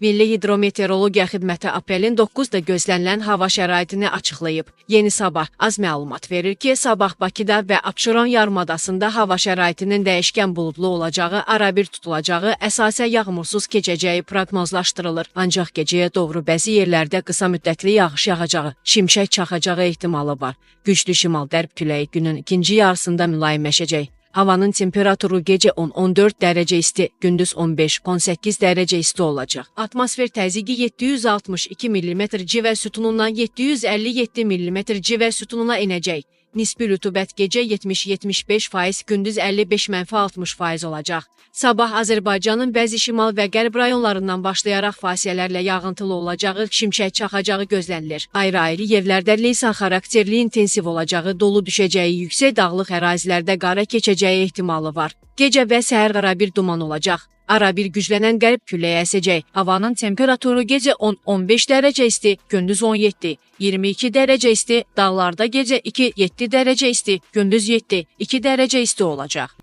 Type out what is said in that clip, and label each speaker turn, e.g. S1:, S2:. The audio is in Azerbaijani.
S1: Milli Hidrometeorologiya Xidməti aprelin 9-da gözlənilən hava şəraitini açıqlayıb. Yeni Sabah az məlumat verir ki, sabah Bakıda və Abşeron yarımadasında hava şəraitinin dəyişkən buludlu olacağı, arabir tutulacağı, əsasən yağmursuz keçəcəyi proqnozlaşdırılır. Ancaq gecəyə doğru bəzi yerlərdə qısa müddətli yağış yağacağı, şimşək çaxacağı ehtimalı var. Güclü şimal-qərb küləyi günün ikinci yarısında mülayimləşəcək. Havanın temperaturu gecə 10-14 dərəcə isti, gündüz 15-18 dərəcə isti olacaq. Atmosfer təzyiqi 762 mm civə sütunundan 757 mm civə sütununa enəcək. Nisbi rütubət gecə 70-75%, gündüz 55-60% olacaq. Sabah Azərbaycanın bəzi şimal və qərb rayonlarından başlayaraq fasilələrlə yağıntılı olacağı, şimşək çaxacağı gözlənilir. Ayrı-ayrı yerlərdə leysan xarakterli intensiv olacağı, dolu düşəcəyi, yüksək dağlıq ərazilərdə qara keçəcəyi ehtimalı var. Gecə və səhər arabir duman olacaq. Arabir güclənən qərb küləyi əsəcək. Havanın temperaturu gecə 10-15 dərəcə isti, gündüz 17-22 dərəcə isti, dağlarda gecə 2-7 dərəcə isti, gündüz 7-2 dərəcə isti olacaq.